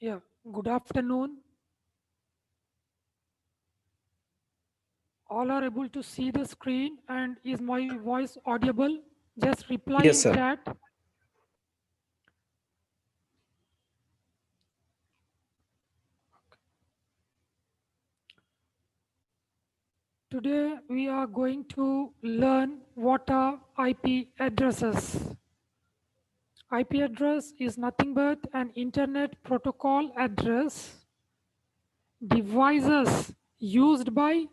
Yeah, good afternoon. All are able to see the screen and is my voice audible? Just reply Yes, in sir. chat. Today we are going to learn what are IP addresses. IP address is nothing but an internet protocol address devices used by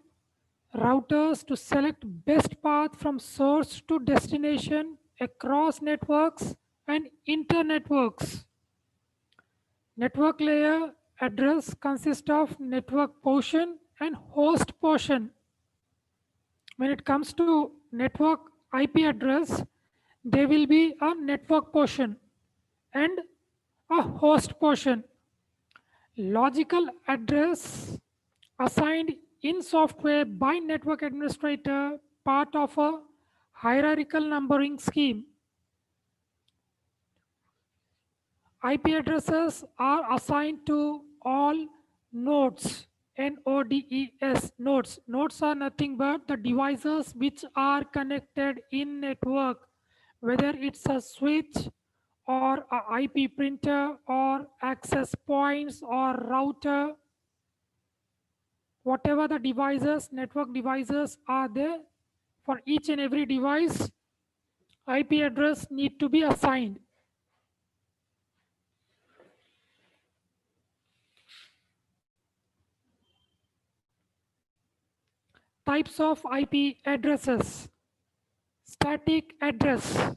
routers to select best path from source to destination across networks and internetworks. Network layer address consists of network portion and host portion. When it comes to network IP address, there will be a network portion and a host portion. Logical address assigned in software by network administrator, part of a hierarchical numbering scheme. IP addresses are assigned to all nodes, NODES, nodes. Nodes are nothing but the devices which are connected in network, whether it's a switch or a IP printer or access points or router, whatever the devices, network devices are there, for each and every device, IP address need to be assigned. Types of IP addresses. Static address.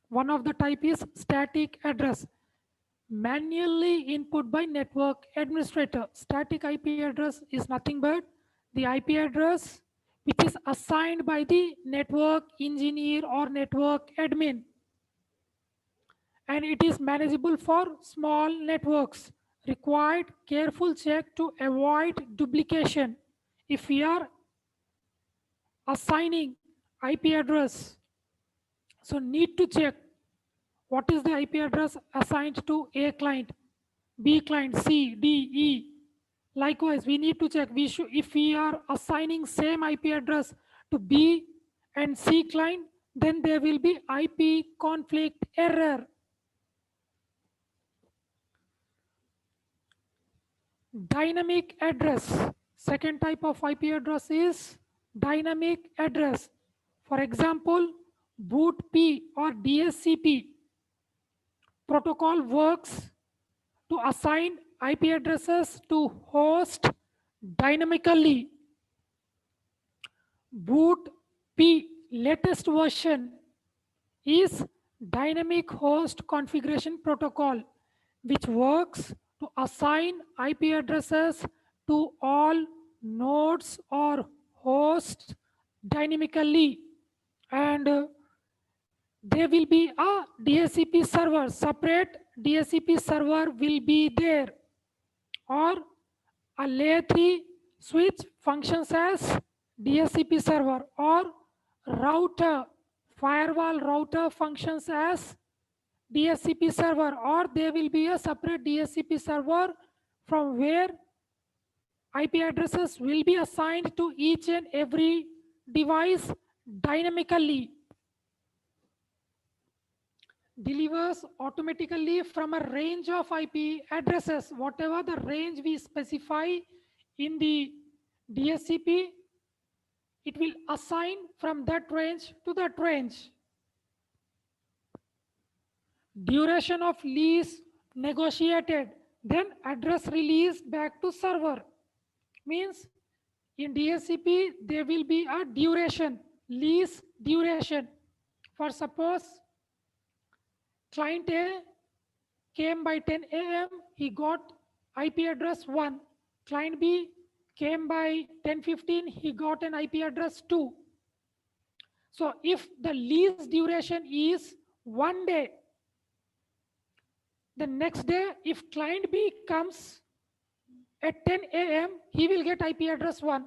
One of the type is static address. Manually input by network administrator. Static IP address is nothing but the IP address which is assigned by the network engineer or network admin, and it is manageable for small networks. Required careful check to avoid duplication. If we are assigning IP address, so need to check what is the IP address assigned to A client, B client, C, D, E. Likewise, we need to check we should, if we are assigning same IP address to B and C client, then there will be IP conflict error. Dynamic address. Second type of IP address is dynamic address. For example, BOOTP or DSCP protocol works to assign IP addresses to host dynamically. BOOTP latest version is dynamic host configuration protocol, which works to assign IP addresses to all nodes or hosts dynamically, and there will be a DHCP server, separate DHCP server will be there, or a layer 3 switch functions as DHCP server, or router, firewall router functions as DHCP server, or there will be a separate DHCP server from where IP addresses will be assigned to each and every device dynamically. Delivers automatically from a range of IP addresses, whatever the range we specify in the DHCP, it will assign from that range to that range. Duration of lease negotiated, then address released back to server. Means in DHCP there will be a duration, lease duration. For suppose client A came by 10 a.m., he got IP address 1. Client B came by 10:15, he got an IP address 2. So if the lease duration is 1 day, the next day if client B comes at 10 a.m., he will get IP address 1.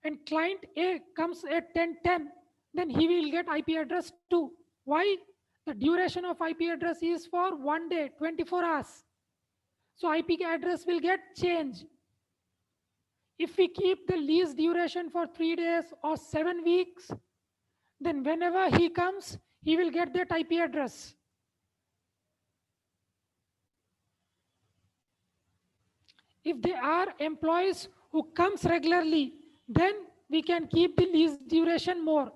And client A comes at 10:10, then he will get IP address 2. Why? The duration of IP address is for 1 day, 24 hours. So IP address will get changed. If we keep the lease duration for 3 days or 7 weeks, then whenever he comes, he will get that IP address. If they are employees who comes regularly, then we can keep the lease duration more.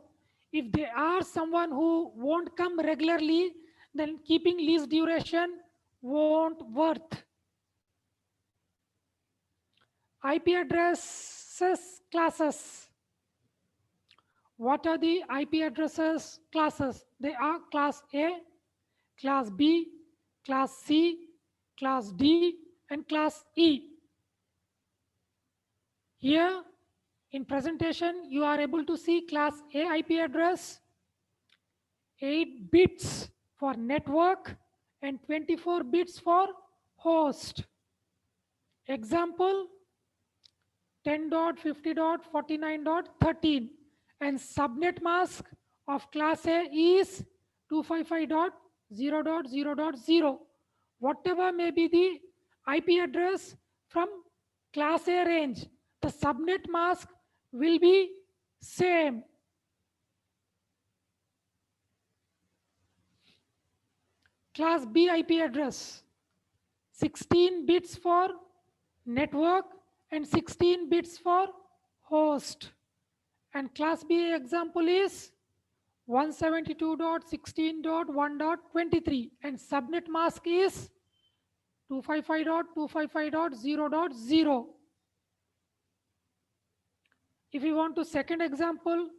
If they are someone who won't come regularly, then keeping lease duration won't worth. IP addresses classes. What are the IP addresses classes? They are class A, class B, class C, class D, and class E. Here in presentation, you are able to see class A IP address, 8 bits for network and 24 bits for host. Example 10.50.49.13, and subnet mask of class A is 255.0.0.0. Whatever may be the IP address from class A range, the subnet mask will be same. Class B IP address, 16 bits for network and 16 bits for host. And class B example is 172.16.1.23, and subnet mask is 255.255.0.0. If we want to second example,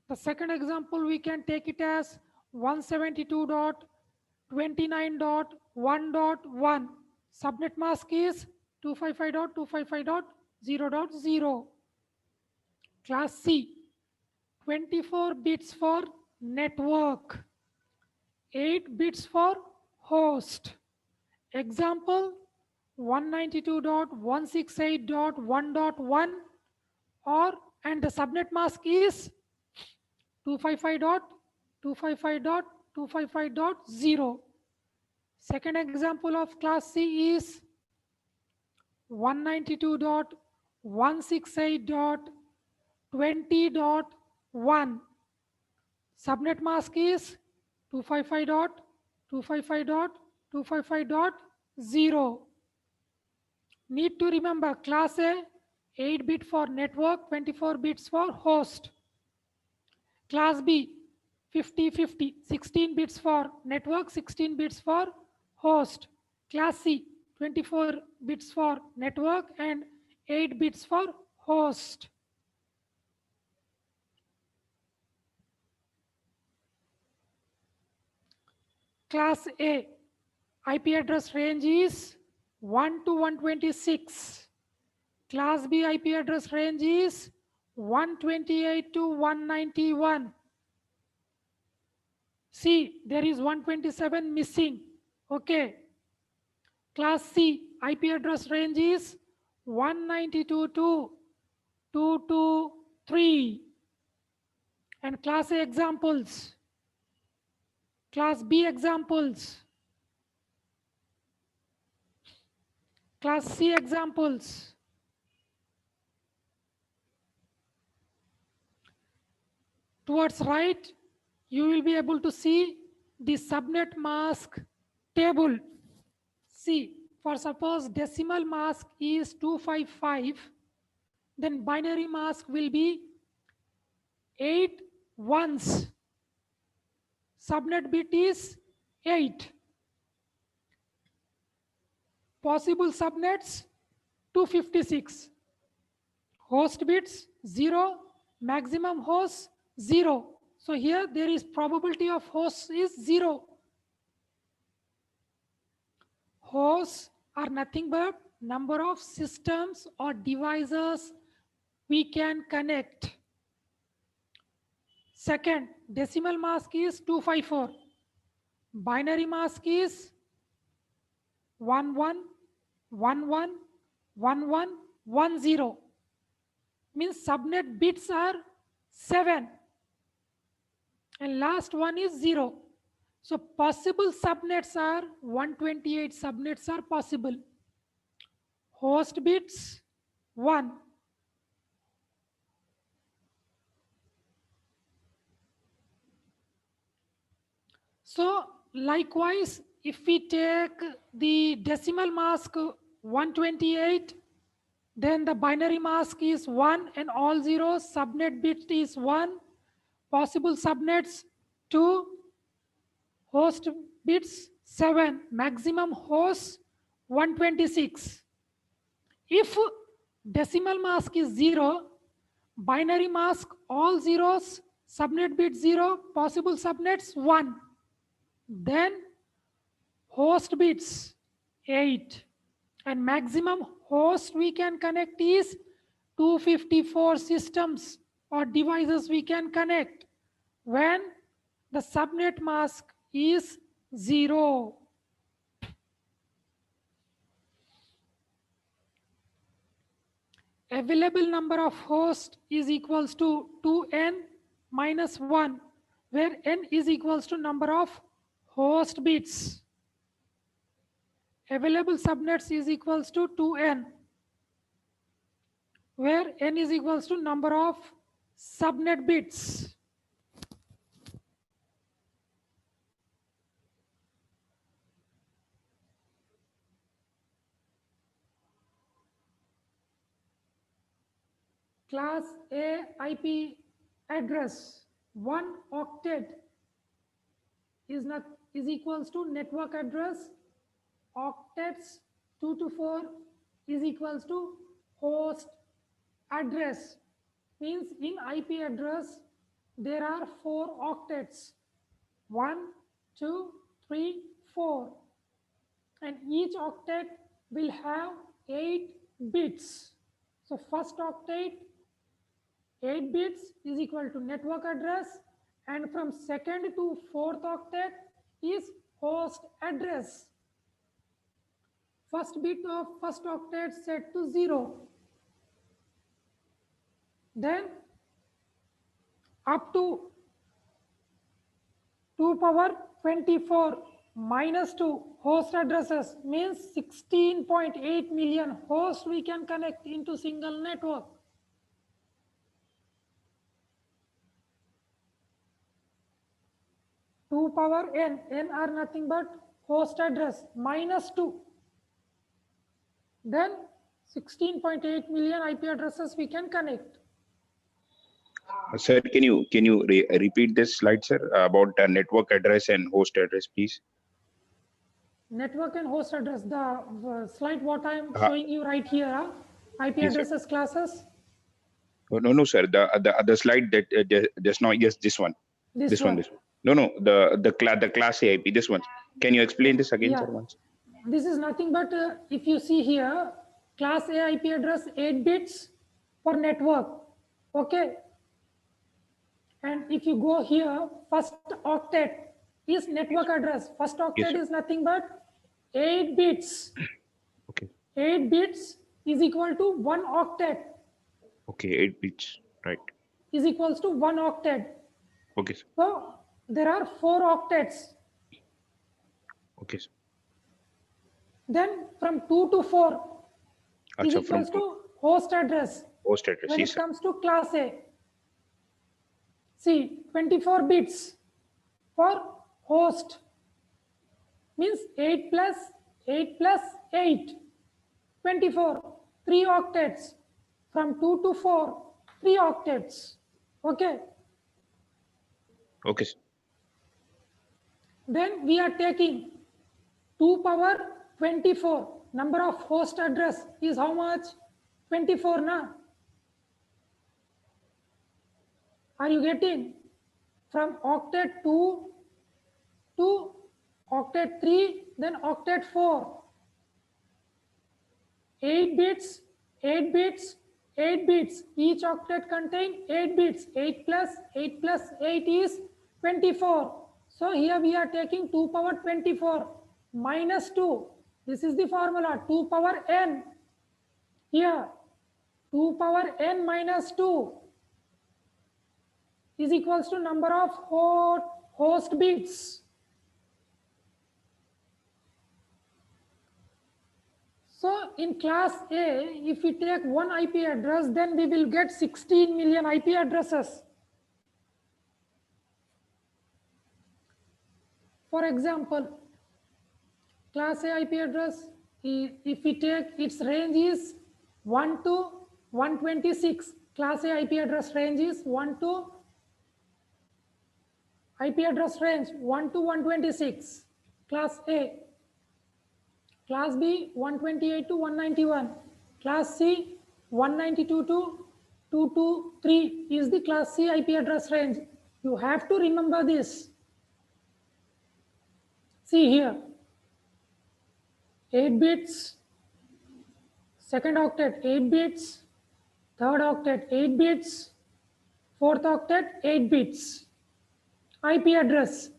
the second example we can take it as 172.29.1.1. Subnet mask is 255.255.0.0. Class C, 24 bits for network, 8 bits for host. Example 192.168.1.1, or and the subnet mask is 255.255.255.0. Second example of class C is 192.168.20.1. Subnet mask is 255.255.255.0. Need to remember class A, 8 bit for network, 24 bits for host. Class B, 50-50, 16 bits for network, 16 bits for host. Class C, 24 bits for network and 8 bits for host. Class A, IP address range is 1 to 126. Class B IP address range is 128 to 191. See, there is 127 missing. Okay. Class C IP address range is 192 to 223. And Class A examples. Class B examples. Class C examples. Towards right, you will be able to see the subnet mask table. See, for suppose decimal mask is 255, then binary mask will be 8 ones. Subnet bit is 8. Possible subnets 256. Host bits 0, maximum host 0. So here there is probability of hosts is 0. Hosts are nothing but number of systems or devices we can connect. Second, decimal mask is 254. Binary mask is 11111110. Means subnet bits are 7. And last one is 0. So possible subnets are 128 subnets are possible. host bits 1. So likewise, if we take the decimal mask 128, then the binary mask is 1 and all zeros, subnet bit is 1, possible subnets 2, host bits 7, maximum host 126. If decimal mask is 0, binary mask all zeros, subnet bit 0, possible subnets 1, then host bits 8, and maximum host we can connect is 254 systems or devices we can connect when the subnet mask is 0. Available number of hosts is equals to 2n minus 1, where n is equals to number of host bits. Available subnets is equals to 2n, where n is equals to number of subnet bits. Class A IP address 1 octet is equals to network address. Octets 2 to 4 is equals to host address. Means in IP address there are 4 octets, 1, 2, 3, 4, and each octet will have 8 bits. So first octet 8 bits is equal to network address, and from second to fourth octet is host address. First bit of first octet set to 0. Then up to 2 power 24 minus 2 host addresses means 16.8 million hosts we can connect into single network. Two power n are nothing but host address minus 2. Then 16.8 million IP addresses we can connect. Sir, can you repeat this slide, sir, about network address and host address, please? Network and host address, the slide what I am showing you right here, IP yes, addresses sir. Classes. No, sir. The other slide that just now. Yes, this one. This one. No, the class A IP. This one. Can you explain this again, sir, once? This is nothing but if you see here, class A IP address 8 bits for network. Okay. And if you go here, first octet is network address. First octet is nothing but 8 bits. Okay. 8 bits is equal to 1 octet. Okay, 8 bits, right. Is equals to 1 octet. Okay, sir. So there are 4 octets. Okay, sir. Then from 2 to 4 is equals to host address. Host address, when yes, it sir. comes to class A. See, 24 bits for host means 8 plus 8 plus 8. 24, 3 octets. From 2 to 4, 3 octets. Okay. Okay, sir. Then we are taking 2 power 24. Number of host address is how much? 24, na? Are you getting? From octet 2 to octet 3, then octet 4. 8 bits, 8 bits, 8 bits. Each octet contains 8 bits. 8 plus 8 is 24. So here we are taking 2 power 24 minus 2. This is the formula, 2 power n. Here, 2 power n minus 2 is equals to number of host bits. So in class A, if we take one IP address, then we will get 16 million IP addresses. For example, class A IP address, if we take its range is 1 to 126. Class A IP address range is 1 to IP address range 1 to 126. Class A. Class B 128 to 191. Class C 192 to 223 is the class C IP address range. You have to remember this. See here, 8 bits, second octet 8 bits, third octet 8 bits, fourth octet 8 bits. IP address.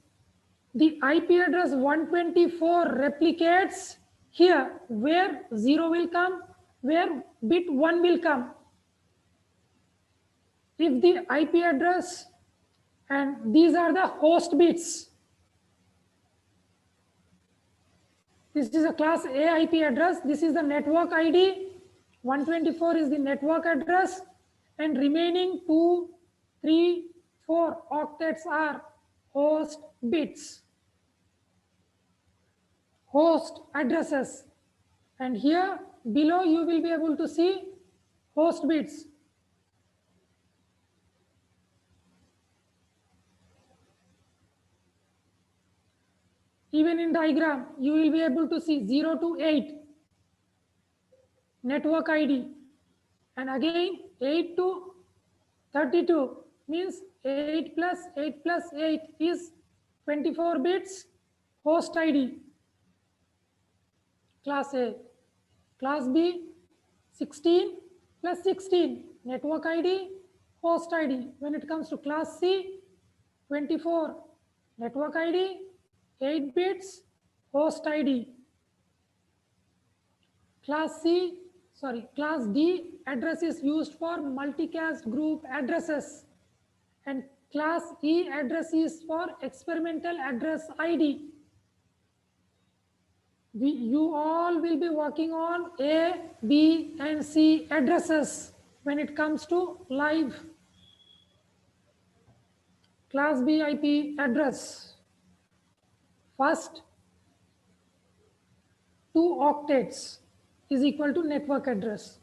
The IP address 124 replicates here where 0 will come, where bit 1 will come. If the IP address, and these are the host bits. This is a class A IP address. This is the network ID. 124 is the network address, and remaining 2, 3, 4 octets are host bits, host addresses. And here below you will be able to see host bits. Even in diagram, you will be able to see 0 to 8 network ID, and again 8 to 32 means 8 plus 8 plus 8 is 24 bits host ID. Class A. Class B 16 plus 16 network ID, host ID. When it comes to class C, 24 network ID, 8 bits host ID. Class D address is used for multicast group addresses, and class E address is for experimental address ID. You all will be working on A, B, and C addresses when it comes to live. Class B IP address. First 2 octets is equal to network address,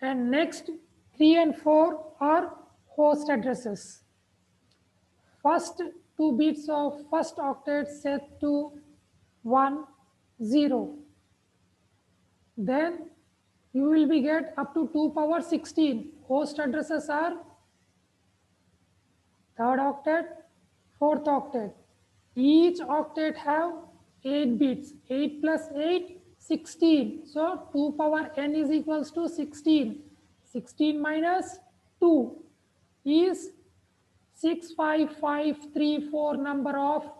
and next 3 and 4 are host addresses. First 2 bits of first octet set to 1, 0. Then you will be get up to 2 power 16. Host addresses are third octet, fourth octet. Each octet have 8 bits. 8 plus 8, 16. So 2 power n is equals to 16. 16 minus 2 is 65534 number of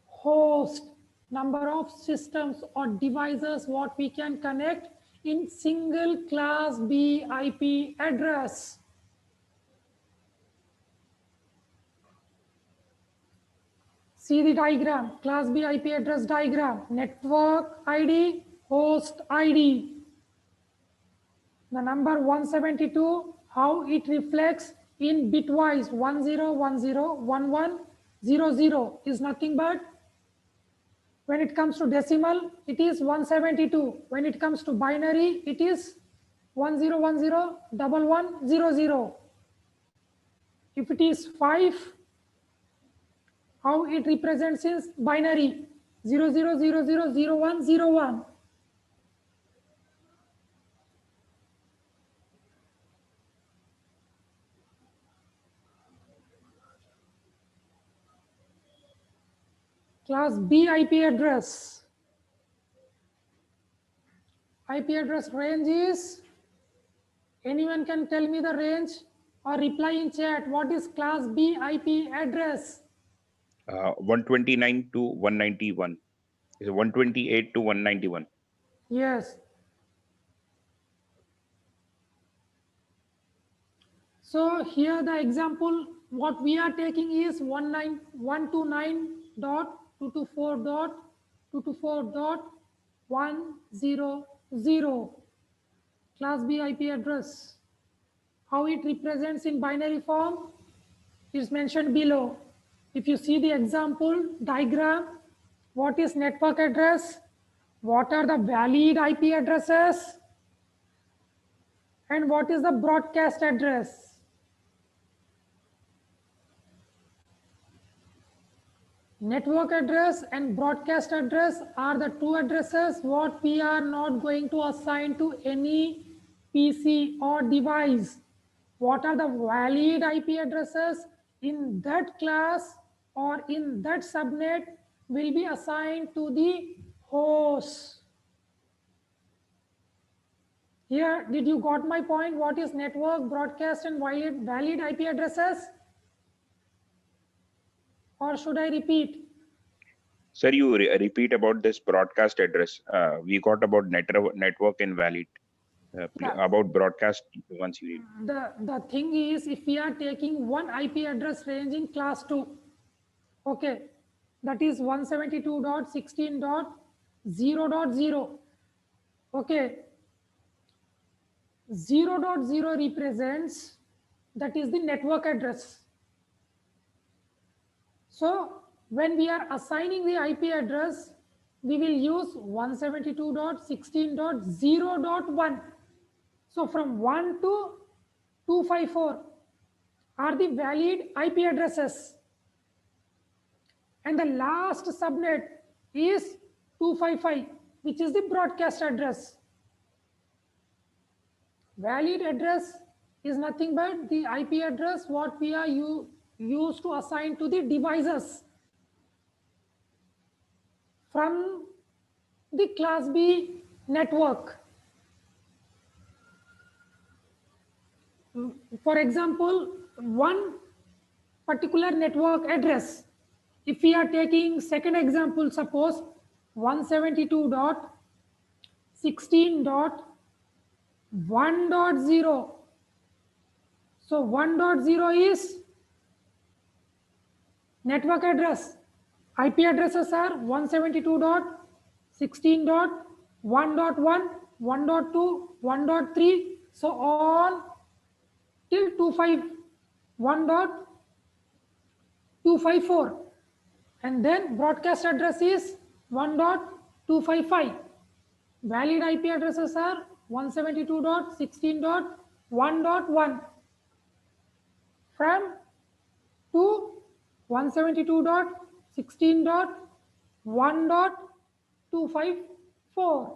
host, number of systems or devices what we can connect in single class B IP address. See the diagram, class B IP address diagram, network ID, host ID. The number 172, how it reflects in bitwise 10101100 is nothing but, when it comes to decimal, it is 172. When it comes to binary, it is 10101100. If it is 5, how it represents is binary 00000101. Class B IP address. IP address range is, anyone can tell me the range or reply in chat. What is class B IP address? 129 to 191. Is 128 to 191. Yes. So here the example what we are taking is 129.224.224.101. 0. Class B IP address. How it represents in binary form is mentioned below. If you see the example diagram, what is network address? What are the valid IP addresses? And what is the broadcast address? Network address and broadcast address are the two addresses what we are not going to assign to any PC or device. What are the valid IP addresses in that class or in that subnet will be assigned to the host. Here, did you got my point? What is network, broadcast and valid IP addresses? Or should I repeat? Sir, you repeat about this broadcast address. We got about network and valid. About broadcast once you read. The thing is, if we are taking one IP address range in class 2, okay, that is 172.16.0.0, okay, 0.0 represents, that is the network address. So when we are assigning the IP address, we will use 172.16.0.1. So from 1 to 254 are the valid IP addresses. And the last subnet is 255, which is the broadcast address. Valid address is nothing but the IP address what we are used to assign to the devices from the class B network. For example, one particular network address, if we are taking second example, suppose 172.16.1.0. So 1.0 is network address. IP addresses are 172.16.1.1, 1.2, 1.3, so on till 1.254. And then broadcast address is 1.255. Valid IP addresses are 172.16.1.1 from to 172.16.1.254.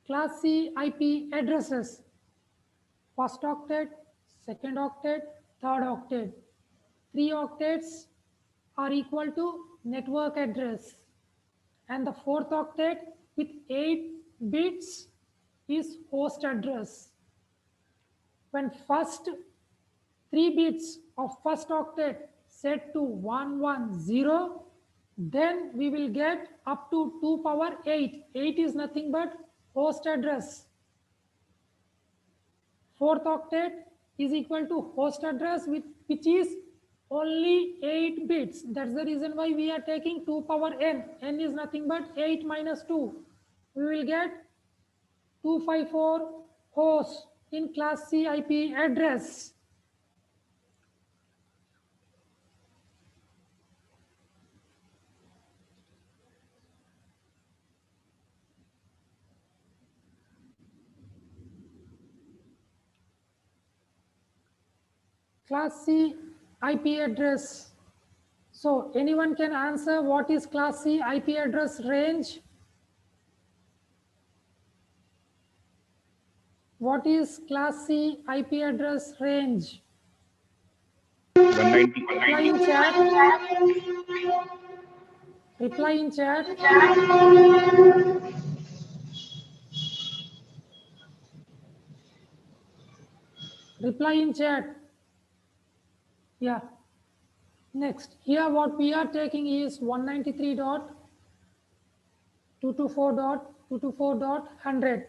Class C IP addresses: first octet, second octet, third octet. 3 octets are equal to network address, and the fourth octet with 8 bits is host address. When first 3 bits of first octet set to 110, then we will get up to 2 power 8. 8 is nothing but host address. Fourth octet is equal to host address which is only 8 bits. That's the reason why we are taking 2 power n. N is nothing but 8 minus 2. We will get 254 hosts in class C IP address. Class C IP address. So anyone can answer what is class C IP address range? What is class C IP address range? 190. Reply in chat. Reply in chat. Reply in chat. Yeah. Next, here what we are taking is 193.224.224.100.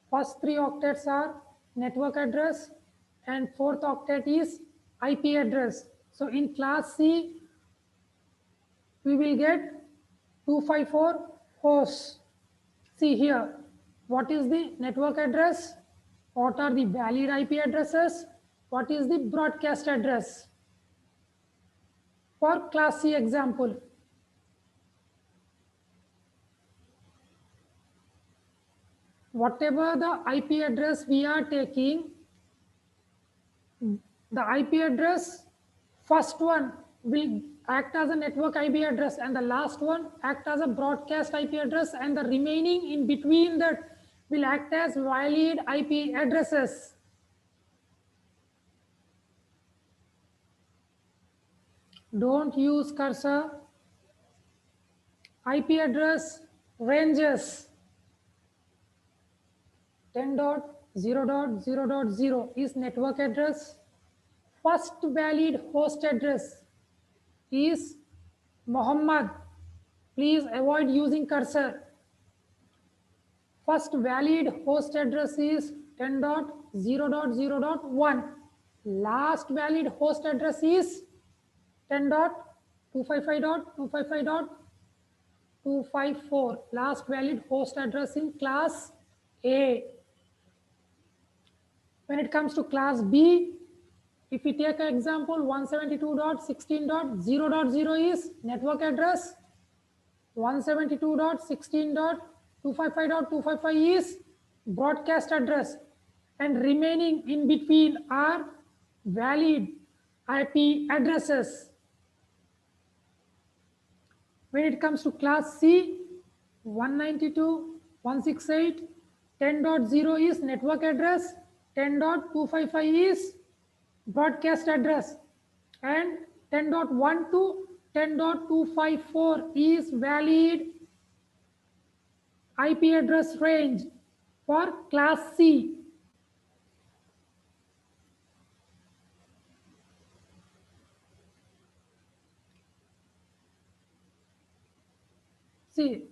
First 3 octets are network address, and fourth octet is IP address. So in class C, we will get 254 hosts. See here, what is the network address? What are the valid IP addresses? What is the broadcast address? For class C example, whatever the IP address we are taking, the IP address, first one will act as a network IP address and the last one act as a broadcast IP address, and the remaining in between that will act as valid IP addresses. Don't use cursor. IP address ranges 10.0.0.0 is network address. First valid host address is Muhammad. Please avoid using cursor. First valid host address is 10.0.0.1. Last valid host address is 10.255.255.254. Last valid host address in class A. When it comes to class B, if we take an example, 172.16.0.0 is network address. 172.16.255.255 is broadcast address, and remaining in between are valid IP addresses. When it comes to class C, 192.168.10.0 is network address, 10.255 is broadcast address, and 10.1 to 10.254 is valid IP address range for class C. See,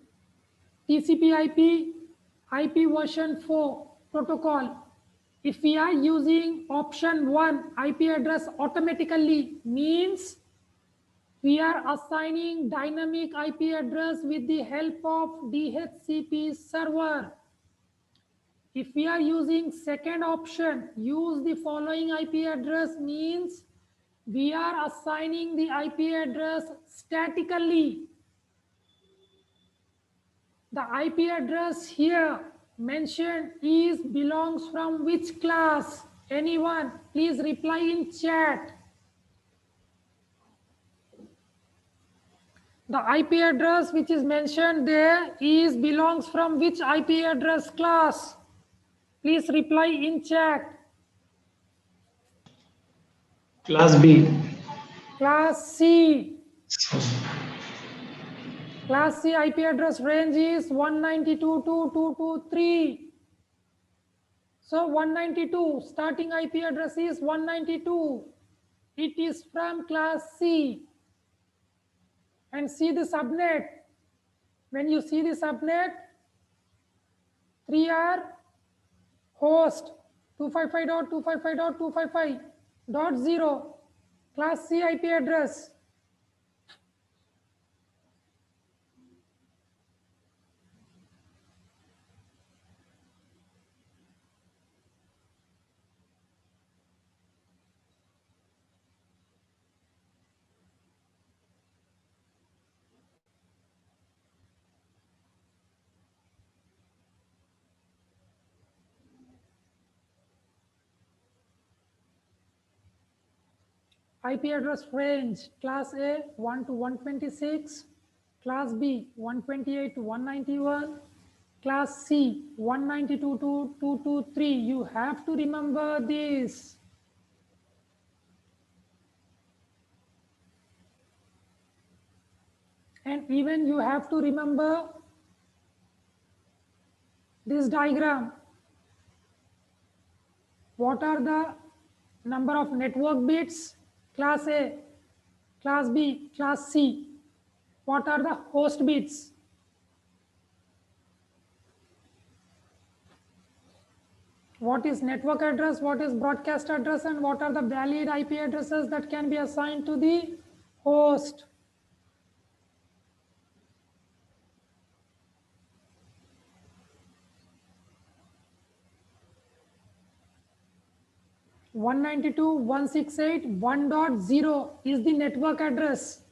TCP/IP IP version 4 protocol. If we are using option 1, IP address automatically means we are assigning dynamic IP address with the help of DHCP server. If we are using second option, use the following IP address, means we are assigning the IP address statically. The IP address here mentioned is belongs from which class? Anyone? Please reply in chat. The IP address which is mentioned there is belongs from which IP address class? Please reply in chat. Class B. Class C. Class C IP address range is 192.223. So 192, starting IP address is 192. It is from class C. And see the subnet. When you see the subnet, 3 are host 255.255.255.0, class C IP address. IP address range, class A 1 to 126, class B 128 to 191, class C 192 to 223. You have to remember this. And even you have to remember this diagram. What are the number of network bits? Class A, class B, class C. What are the host bits? What is network address, what is broadcast address, and what are the valid IP addresses that can be assigned to the host. One 192.168.1.0 is the network address,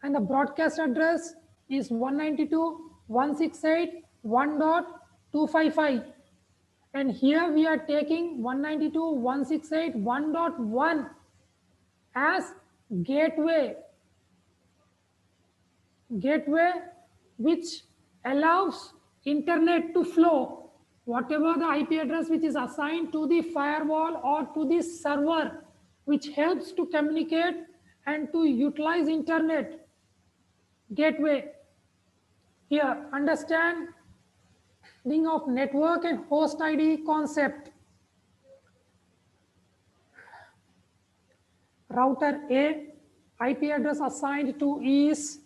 and the broadcast address is 192.168.1.255. And here we are taking 192.168.1.1 as gateway which allows internet to flow. Whatever the IP address which is assigned to the firewall or to the server, which helps to communicate and to utilize internet. Gateway. Here, understanding of network and host ID concept. Router A, IP address assigned to is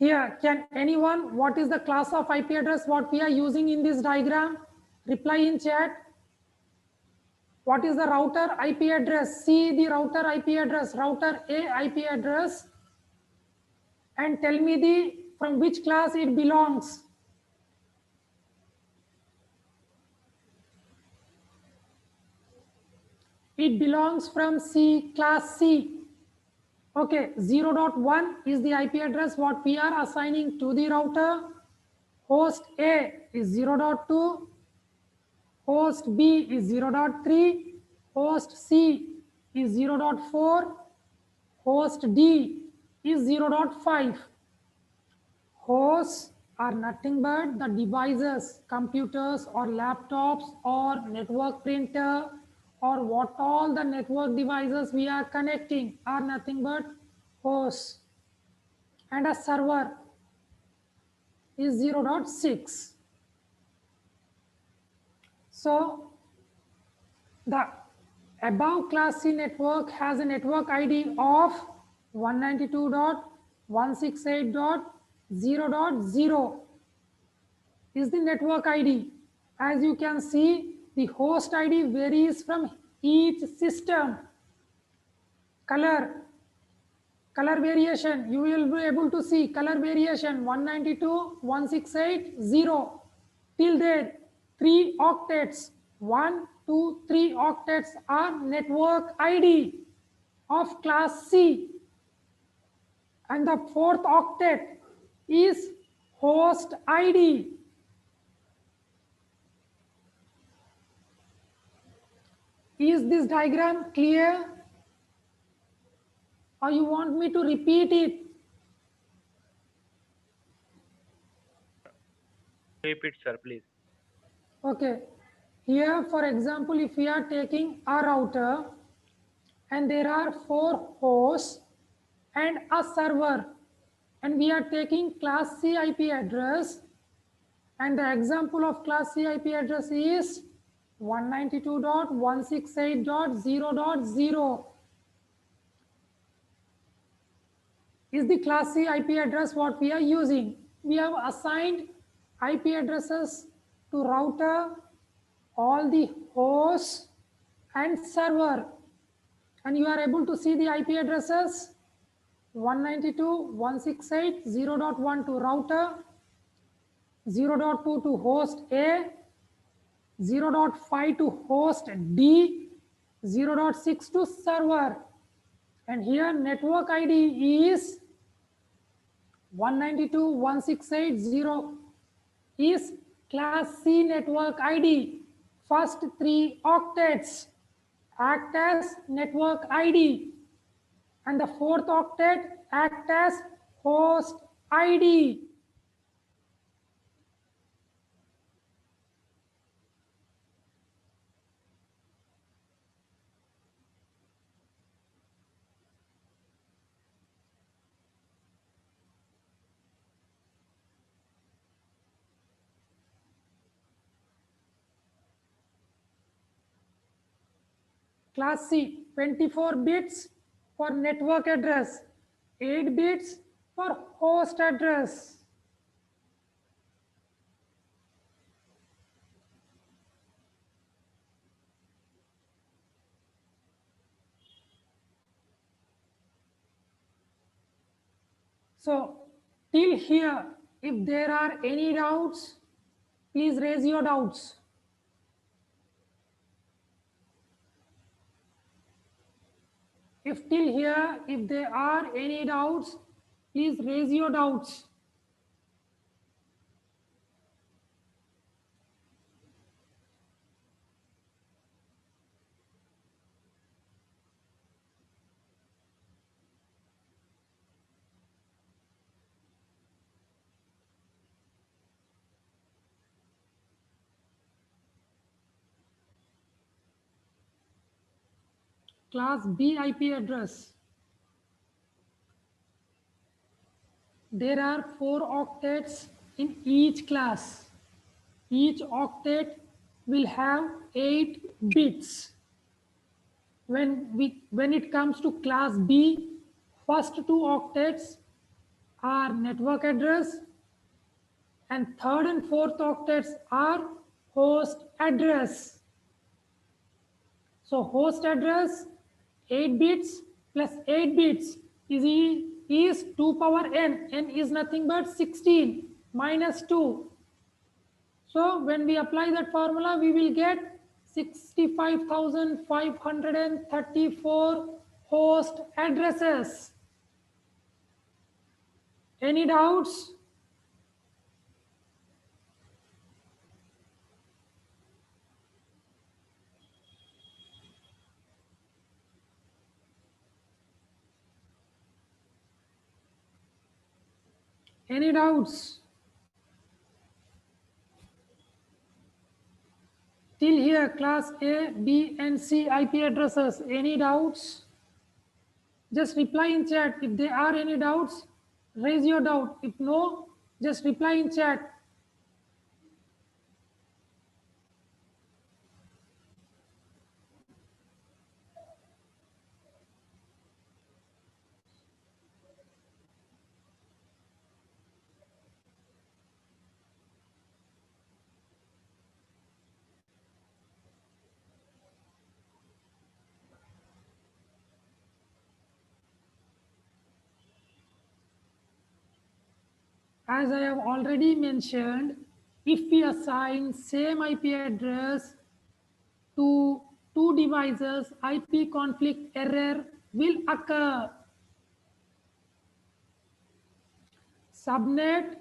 here. Can anyone, what is the class of IP address what we are using in this diagram? Reply in chat. What is the router IP address? See the router IP address, router A IP address, and tell me the from which class it belongs. It belongs from C, class C. Okay, 0.1 is the IP address what we are assigning to the router. Host A is 0.2, host B is 0.3, host C is 0.4, host D is 0.5. Hosts are nothing but the devices, computers or laptops or network printer or what all the network devices we are connecting are nothing but hosts. And a server is 0.6. So the above class C network has a network ID of 192.168.0.0 is the network ID. As you can see, the host ID varies from each system. Color variation, you will be able to see color variation 192.168.0 till there 3 octets, 1, 2, 3 octets are network ID of class C, and the 4th octet is host ID. Is this diagram clear? Or you want me to repeat it? Repeat, sir, please. Okay. Here, for example, if we are taking a router and there are 4 hosts and a server, and we are taking class C IP address, and the example of class C IP address is 192.168.0.0 is the class C IP address what we are using. We have assigned IP addresses to router, all the hosts and server, and you are able to see the IP addresses 192.168.0.1 to router, 0.2 to host A, 0.5 to host D, 0.6 to server, and here network ID is 192.168.0 is class C network ID. First 3 octets act as network ID, and the 4th octet act as host ID. Class C, 24 bits for network address, 8 bits for host address. So till here, if there are any doubts, please raise your doubts. If till here, if there are any doubts, please raise your doubts. Class B IP address. There are 4 octets in each class. Each octet will have 8 bits. When it comes to class B, first 2 octets are network address and third and fourth octets are host address. So host address 8 bits plus 8 bits is 2 power n. N is nothing but 16 minus 2. So when we apply that formula, we will get 65,534 host addresses. Any doubts? Any doubts? Till here, class A, B, and C IP addresses. Any doubts? Just reply in chat. If there are any doubts, raise your doubt. If no, just reply in chat. As I have already mentioned, if we assign same IP address to 2 devices, IP conflict error will occur. Subnet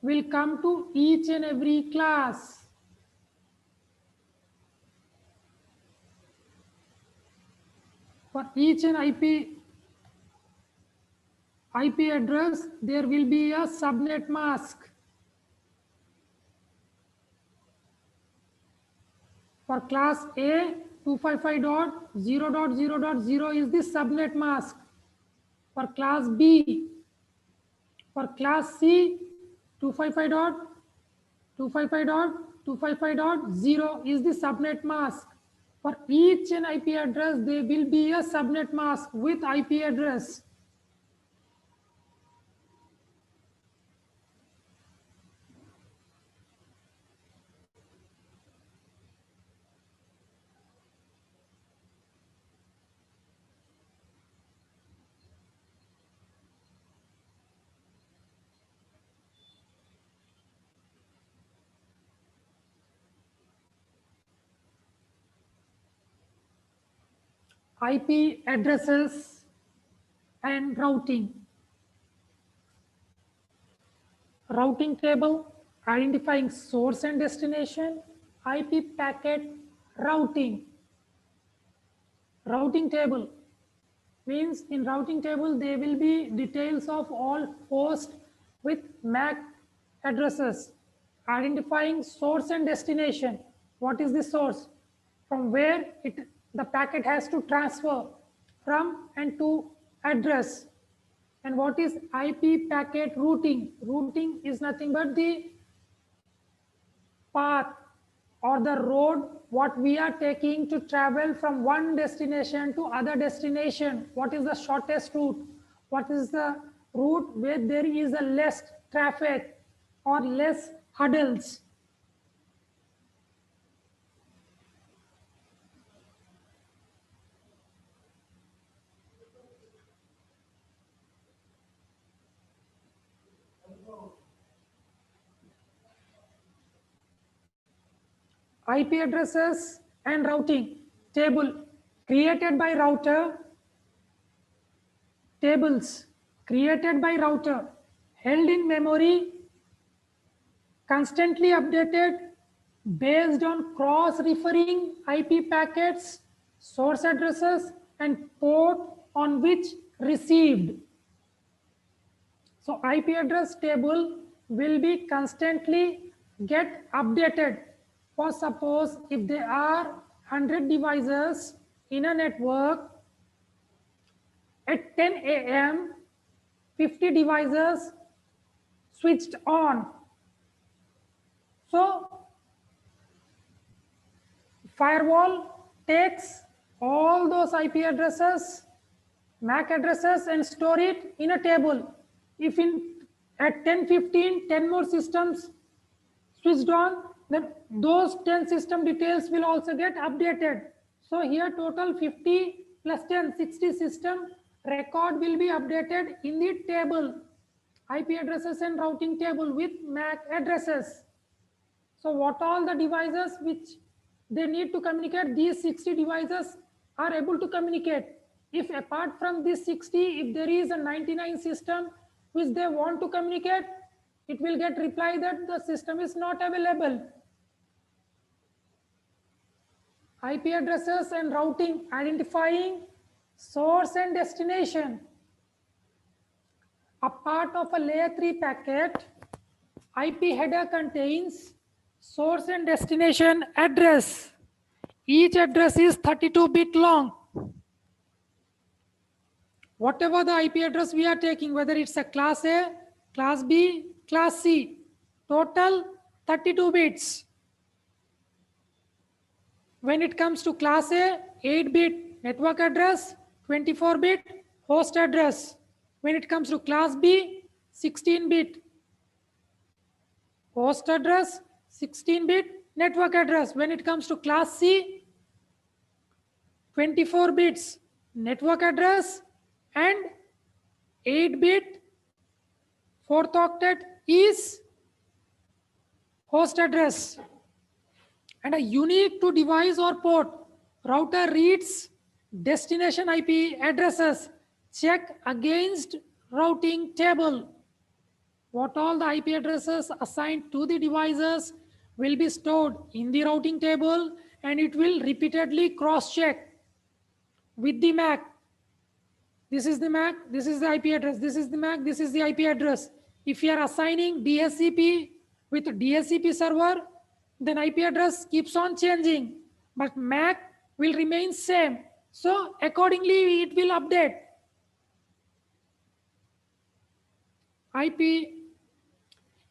will come to each and every class. For each and IP address, there will be a subnet mask. For class A, 255.0.0.0 is the subnet mask. For class B, for class C, 255.255.255.0 is the subnet mask. For each and IP address, there will be a subnet mask with IP address. IP addresses and routing. Routing table, identifying source and destination, IP packet routing. Routing table means in routing table there will be details of all host with MAC addresses. Identifying source and destination. What is the source? From where the packet has to transfer from and to address. And what is IP packet routing? Routing is nothing but the path or the road what we are taking to travel from one destination to other destination. What is the shortest route? What is the route where there is a less traffic or less hurdles? IP addresses and routing table created by router, tables created by router, held in memory, constantly updated based on cross-referring IP packets, source addresses, and port on which received. So IP address table will be constantly get updated. For suppose if there are 100 devices in a network, at 10 a.m. 50 devices switched on. So firewall takes all those IP addresses, MAC addresses, and store it in a table. If at 10:15 10 more systems switched on, then those 10 system details will also get updated. So here total 50 plus 10 60 system record will be updated in the table, IP addresses and routing table with MAC addresses. So what all the devices which they need to communicate, these 60 devices are able to communicate. If apart from this 60, if there is a 99 system which they want to communicate, it will get reply that the system is not available. IP addresses and routing, identifying source and destination. A part of a layer 3 packet, IP header contains source and destination address. Each address is 32-bit long. Whatever the IP address we are taking, whether it's a class A, class B, class C, total 32 bits. When it comes to class A, 8-bit network address, 24-bit host address. When it comes to class B, 16-bit host address, 16-bit network address. When it comes to class C, 24 bits network address and 8-bit 4th octet is host address. And a unique to device or port, router reads destination IP addresses, check against routing table. What all the IP addresses assigned to the devices will be stored in the routing table, and it will repeatedly cross-check with the MAC. This is the MAC, this is the IP address, this is the MAC, this is the IP address. If you are assigning DHCP with DHCP server, then IP address keeps on changing, but MAC will remain same. So accordingly, it will update. IP,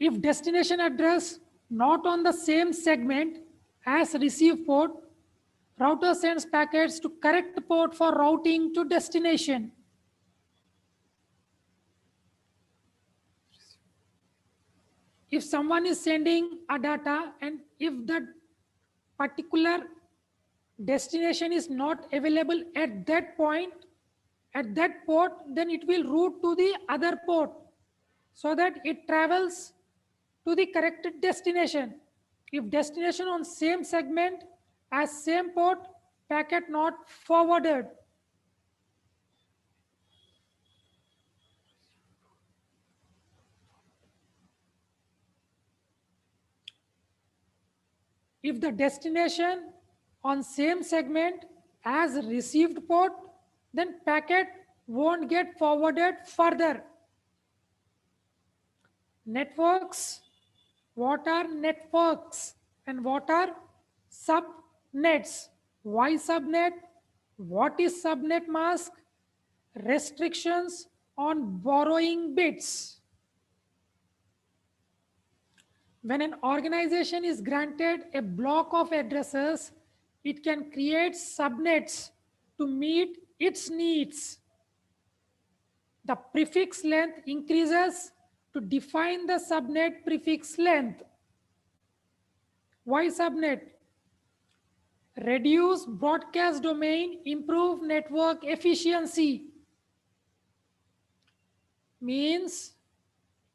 if destination address not on the same segment as receive port, router sends packets to correct port for routing to destination. If someone is sending a data and if the particular destination is not available at that point, at that port, then it will route to the other port so that it travels to the corrected destination. If destination on same segment as same port, packet not forwarded. If the destination on same segment as received port, then packet won't get forwarded further. Networks, what are networks and what are subnets? Why subnet? What is subnet mask? Restrictions on borrowing bits. When an organization is granted a block of addresses, it can create subnets to meet its needs. The prefix length increases to define the subnet prefix length. Why subnet? Reduce broadcast domain, improve network efficiency. Means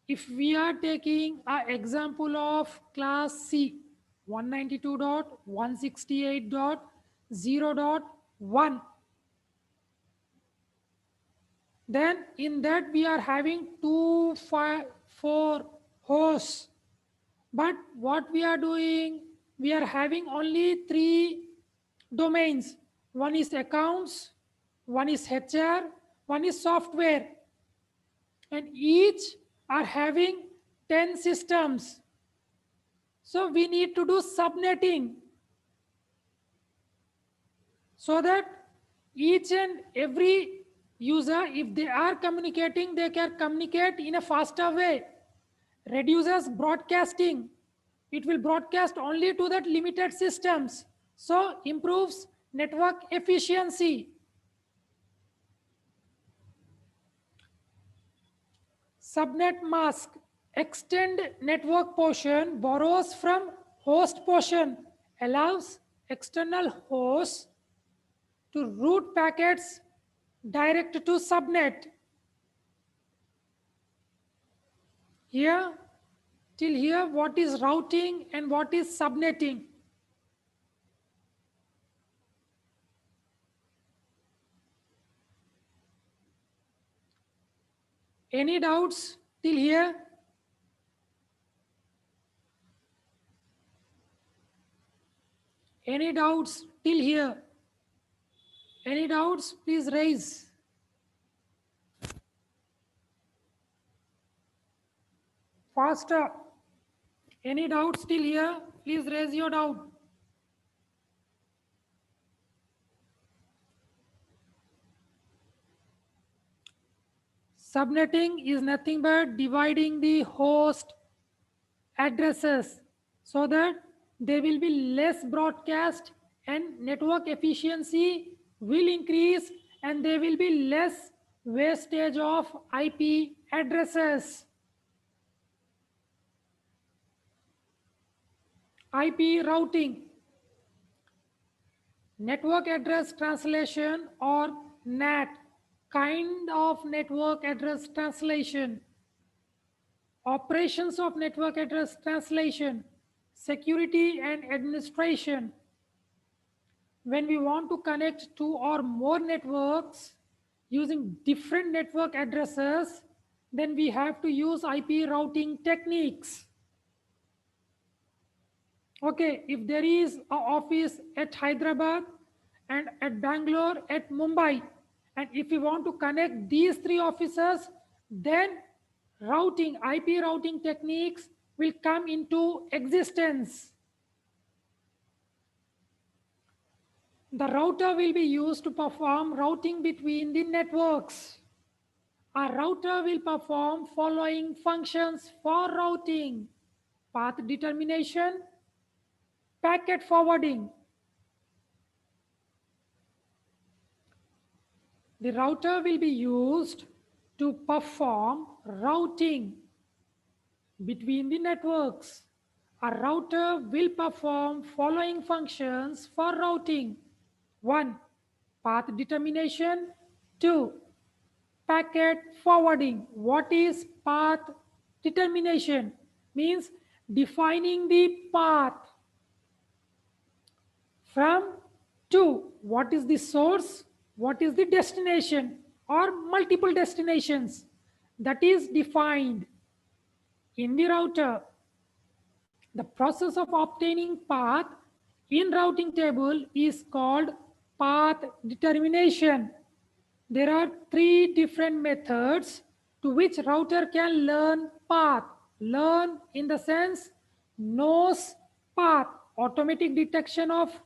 if we are taking an example of class C, 192.168.0.1. Then in that we are having 4 hosts. But what we are doing, we are having only 3 domains. One is accounts, one is HR, one is software. And each are having 10 systems. So we need to do subnetting so that each and every user, if they are communicating, they can communicate in a faster way. Reduces broadcasting. It will broadcast only to that limited systems. So improves network efficiency. Subnet mask. Extend network portion, borrows from host portion, allows external hosts to route packets direct to subnet. Here, till here, what is routing and what is subnetting? Any doubts till here? Any doubts till here? Any doubts? Please raise. Faster. Any doubts till here? Please raise your doubt. Subnetting is nothing but dividing the host addresses so that there will be less broadcast and network efficiency will increase and there will be less wastage of IP addresses. IP routing, network address translation or NAT, kind of network address translation, operations of network address translation, security and administration. When we want to connect 2 or more networks using different network addresses, then we have to use IP routing techniques. Okay, if there is an office at Hyderabad and at Bangalore, at Mumbai, and if we want to connect these 3 offices, then routing, IP routing techniques will come into existence. The router will be used to perform routing between the networks. A router will perform following functions for routing: path determination, packet forwarding. The router will be used to perform routing between the networks. A router will perform following functions for routing: 1. Path determination. 2. Packet forwarding. What is path determination? Means defining the path from to. What is the source? What is the destination or multiple destinations? That is defined in the router. The process of obtaining path in routing table is called path determination. There are 3 different methods to which router can learn path. Learn in the sense knows path, automatic detection of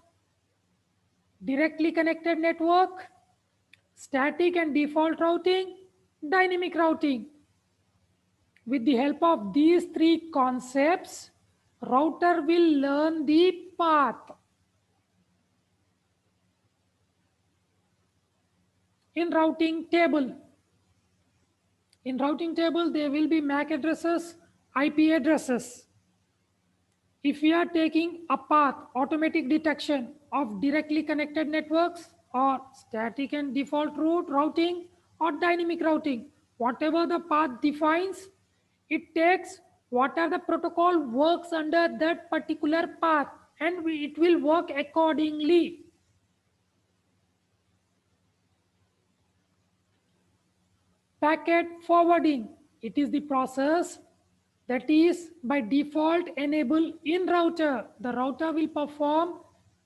directly connected network, static and default routing, dynamic routing. With the help of these 3 concepts, router will learn the path. In routing table, there will be MAC addresses, IP addresses. If we are taking a path, automatic detection of directly connected networks, or static and default route routing, or dynamic routing, whatever the path defines, it takes what are the protocol works under that particular path, and it will work accordingly. Packet forwarding, it is the process that is by default enabled in router. The router will perform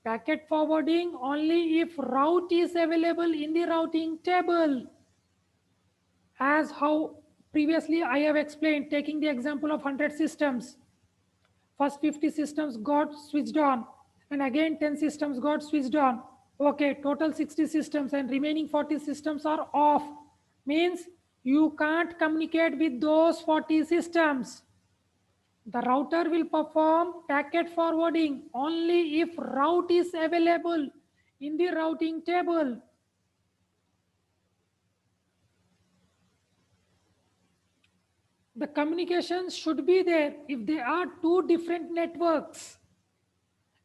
packet forwarding only if route is available in the routing table. As how previously I have explained, taking the example of 100 systems. First 50 systems got switched on, and again 10 systems got switched on. Okay, total 60 systems and remaining 40 systems are off. Means you can't communicate with those 40 systems. The router will perform packet forwarding only if route is available in the routing table. The communications should be there if there are two different networks.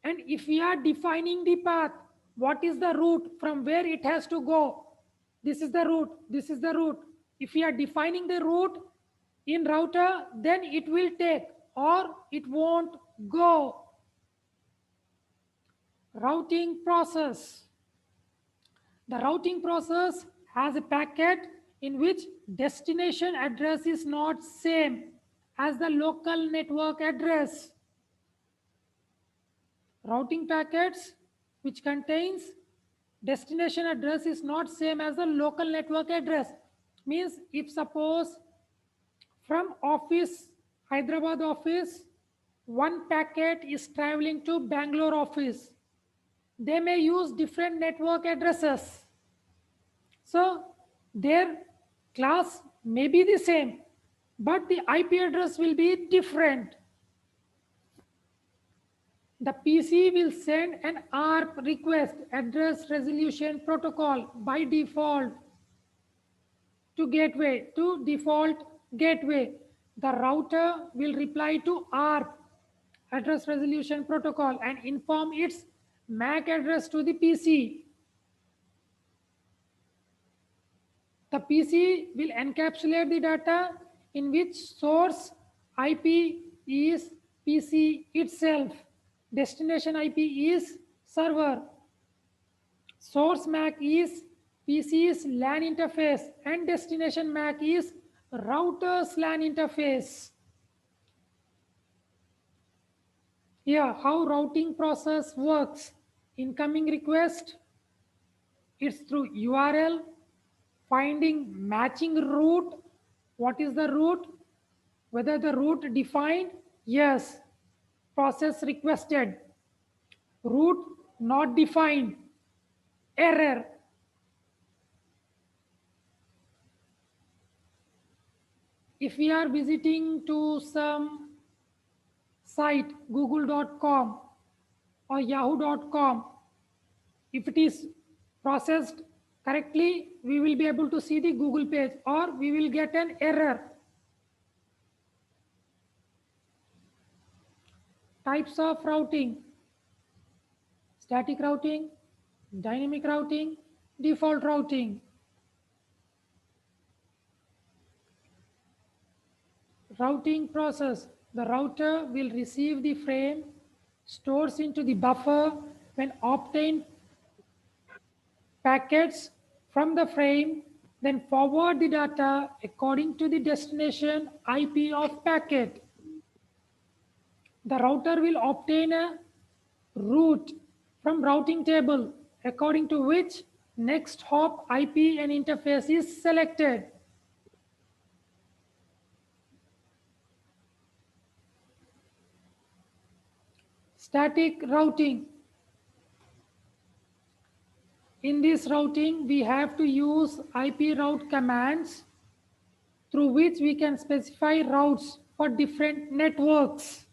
And if we are defining the path, what is the route from where it has to go? This is the route, this is the route. If we are defining the route in router, then it will take or it won't go. Routing process. The routing process has a packet in which destination address is not same as the local network address. Routing packets which contains destination address is not same as the local network address. Means if suppose from office, Hyderabad office, one packet is traveling to Bangalore office, they may use different network addresses. So their class may be the same, but the IP address will be different. The PC will send an ARP request, address resolution protocol, by default to gateway, to default gateway. The router will reply to ARP, address resolution protocol, and inform its MAC address to the PC. The PC will encapsulate the data in which source IP is PC itself, destination IP is server, source MAC is PC's LAN interface, and destination MAC is router's LAN interface. Here, how routing process works. Incoming request, it's through URL, finding matching route. What is the route? Whether the route defined? Yes. Process requested. Route not defined. Error. If we are visiting to some site, google.com or yahoo.com, if it is processed correctly, we will be able to see the Google page, or we will get an error. Types of routing: static routing, dynamic routing, default routing. Routing process: the router will receive the frame, stores into the buffer when obtained packets from the frame, then forward the data according to the destination IP of packet. The router will obtain a route from routing table according to which next hop IP and interface is selected. Static routing. In this routing, we have to use IP route commands through which we can specify routes for different networks.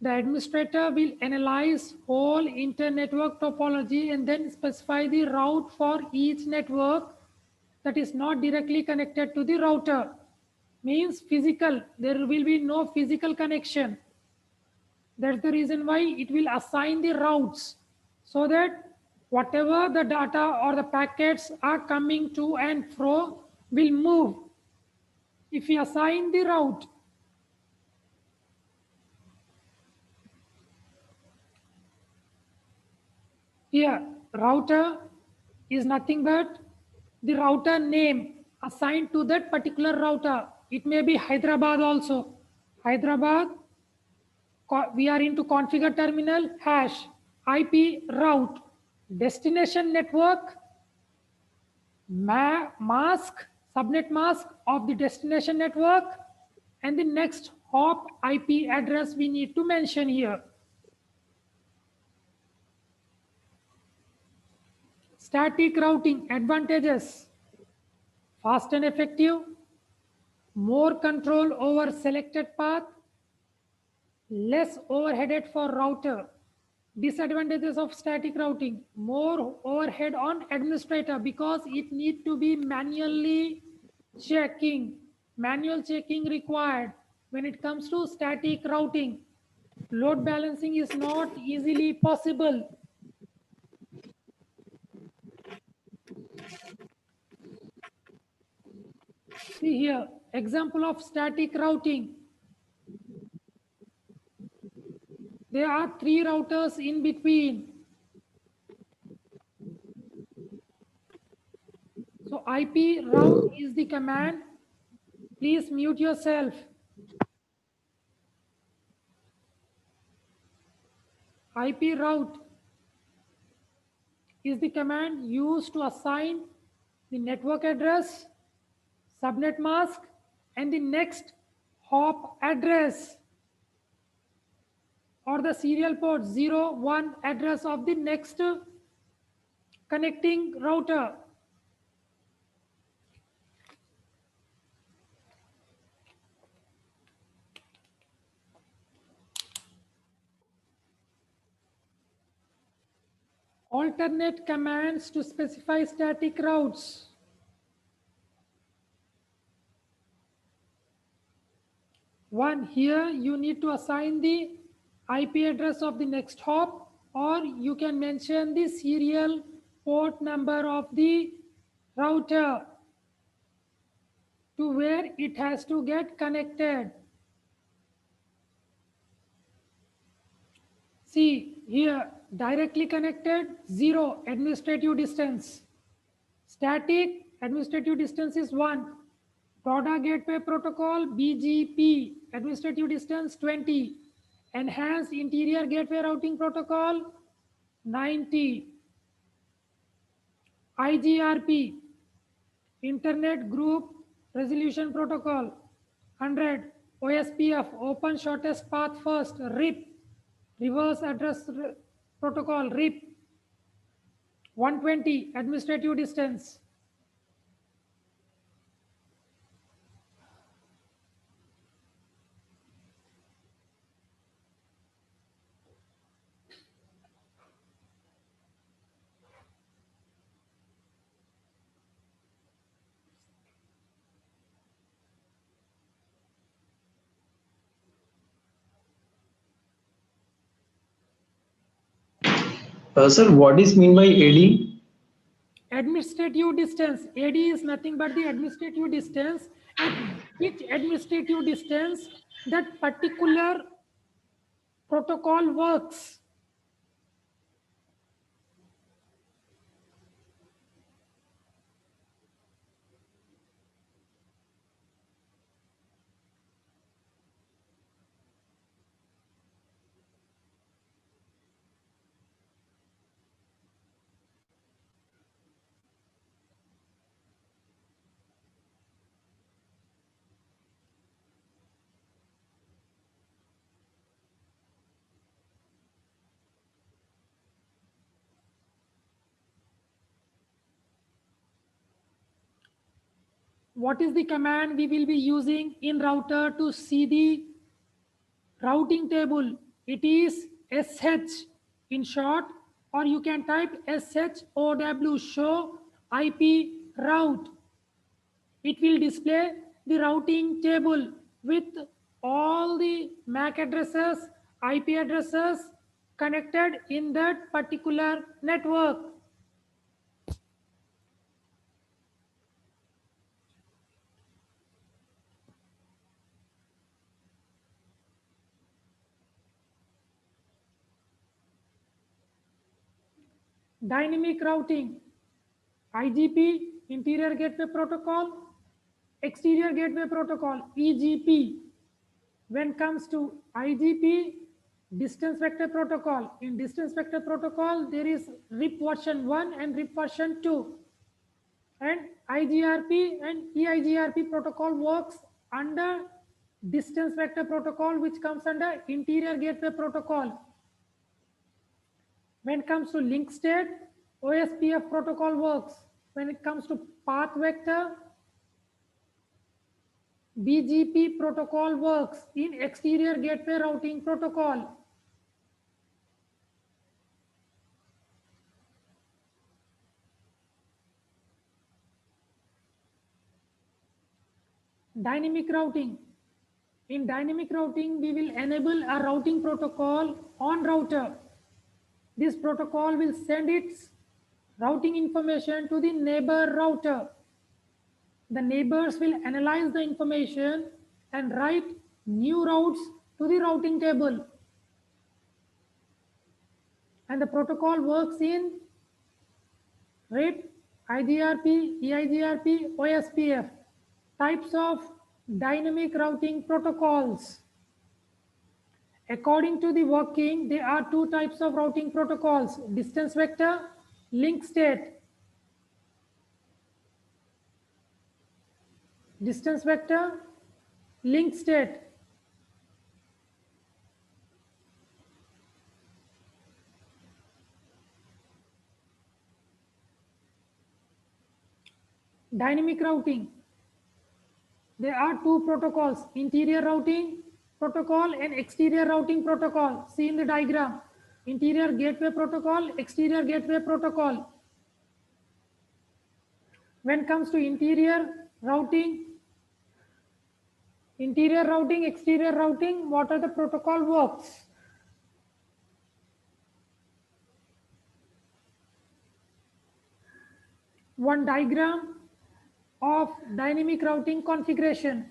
The administrator will analyze whole inter-network topology and then specify the route for each network that is not directly connected to the router. Means physical, there will be no physical connection. That's the reason why it will assign the routes, so that whatever the data or the packets are coming to and fro will move. If we assign the route, Here, router is nothing but the router name assigned to that particular router. It may be Hyderabad also. Hyderabad, we are into configure terminal hash, IP route, destination network, mask, subnet mask of the destination network, and the next hop IP address we need to mention here. Static routing advantages: fast and effective, more control over selected path, less overhead for router. Disadvantages of static routing: more overhead on administrator because it need to be manual checking required when it comes to static routing. Load balancing is not easily possible. See here, example of static routing. There are 3 routers in between. So IP route is the command. Please mute yourself. IP route is the command used to assign the network address, subnet mask, and the next hop address or the serial port 01 address of the next connecting router. Alternate commands to specify static routes. One, here you need to assign the IP address of the next hop, or you can mention the serial port number of the router to where it has to get connected. See here, directly connected, 0 administrative distance. Static administrative distance is 1. Product Gateway Protocol BGP administrative distance 20. Enhanced Interior Gateway Routing Protocol 90. IGRP Internet Group Resolution Protocol 100. OSPF Open Shortest Path First RIP Reverse Address Protocol RIP 120 administrative distance. Sir, what is mean by AD? Administrative distance. AD is nothing but the administrative distance at which administrative distance that particular protocol works. What is the command we will be using in router to see the routing table? It is SH in short, or you can type SHOW, show IP route. It will display the routing table with all the MAC addresses, IP addresses connected in that particular network. Dynamic routing, IGP, Interior Gateway Protocol, Exterior Gateway Protocol, EGP. When comes to IGP, Distance Vector Protocol. In Distance Vector Protocol, there is RIP version 1 and RIP version 2. And IGRP and EIGRP protocol works under Distance Vector Protocol, which comes under Interior Gateway Protocol. When it comes to link state, OSPF protocol works. When it comes to path vector, BGP protocol works in exterior gateway routing protocol. Dynamic routing. In dynamic routing, we will enable a routing protocol on router. This protocol will send its routing information to the neighbor router. The neighbors will analyze the information and write new routes to the routing table. And the protocol works in RIP, IGRP, EIGRP, OSPF. Types of dynamic routing protocols. According to the working, there are two types of routing protocols: distance vector, link state. Distance vector, link state. Dynamic routing. There are two protocols: interior routing protocol and exterior routing protocol. See in the diagram. Interior gateway protocol, exterior gateway protocol. When it comes to interior routing, exterior routing, what are the protocol works? One diagram of dynamic routing configuration.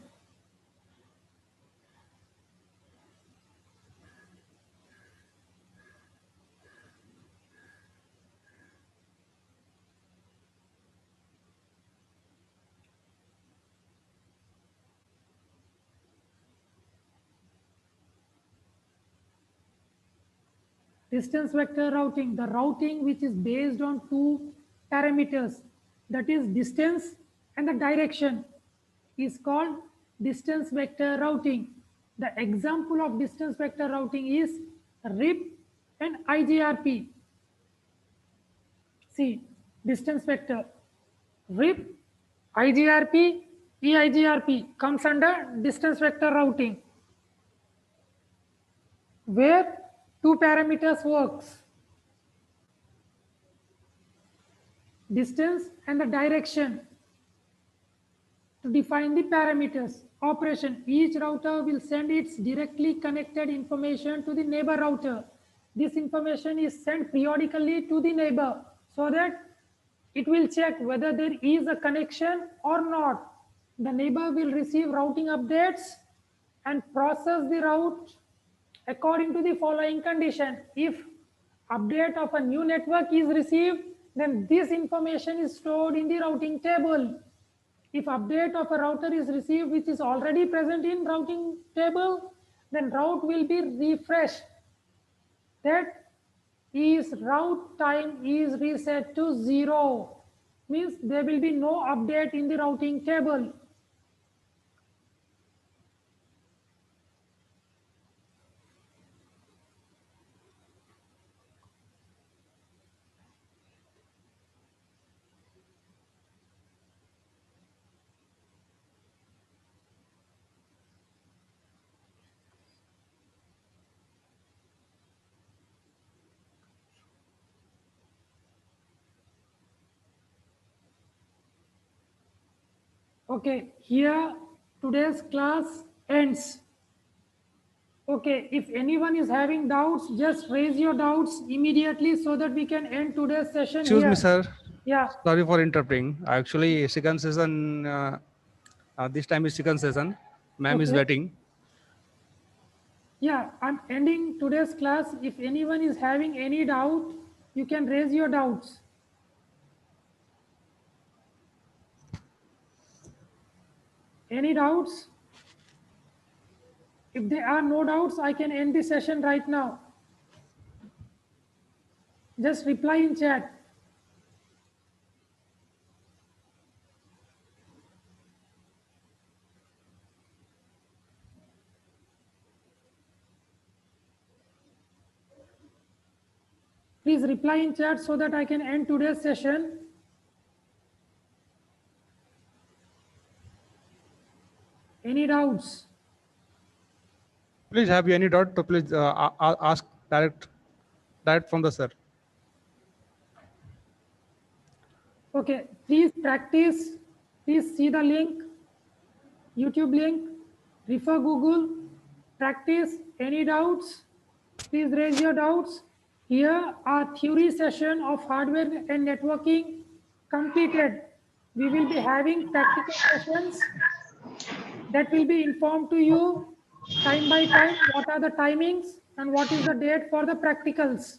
Distance vector routing, the routing which is based on two parameters, that is distance and the direction, is called distance vector routing. The example of distance vector routing is RIP and IGRP. See, distance vector, RIP, IGRP, EIGRP comes under distance vector routing, where two parameters works: distance and the direction. To define the parameters, operation, each router will send its directly connected information to the neighbor router. This information is sent periodically to the neighbor so that it will check whether there is a connection or not. The neighbor will receive routing updates and process the route according to the following condition. If update of a new network is received, then this information is stored in the routing table. If update of a router is received which is already present in routing table, then route will be refreshed. That is, route time is reset to 0. Means there will be no update in the routing table. Okay, here today's class ends. Okay, if anyone is having doubts, just raise your doubts immediately so that we can end today's session. Excuse here. me, sir. Yeah. Sorry for interrupting. Actually, second session, this time is second session. Ma'am is Okay. waiting. Yeah, I'm ending today's class. If anyone is having any doubt, you can raise your doubts. Any doubts? If there are no doubts, I can end the session right now. Just reply in chat. Please reply in chat so that I can end today's session. Any doubts? Please, have you any doubt? So please ask direct from the sir. Okay, please practice. Please see the link, YouTube link, refer Google, practice. Any doubts? Please raise your doubts. Here, our theory session of hardware and networking completed. We will be having practical sessions that will be informed to you time by time what are the timings and what is the date for the practicals.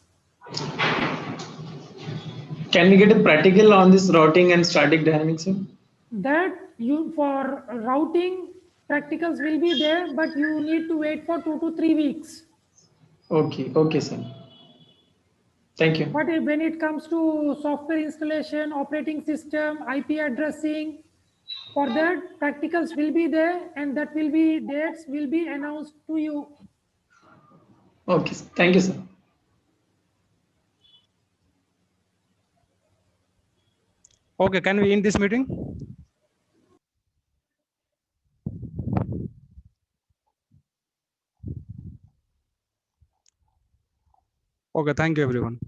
Can we get a practical on this routing and static dynamics, sir? That you for routing practicals will be there, but you need to wait for 2 to 3 weeks. Okay, sir. Thank you. But when it comes to software installation, operating system, IP addressing, for that practicals will be there, and that will be dates will be announced to you. Okay, thank you, sir. Okay, can we end this meeting? Okay, thank you everyone.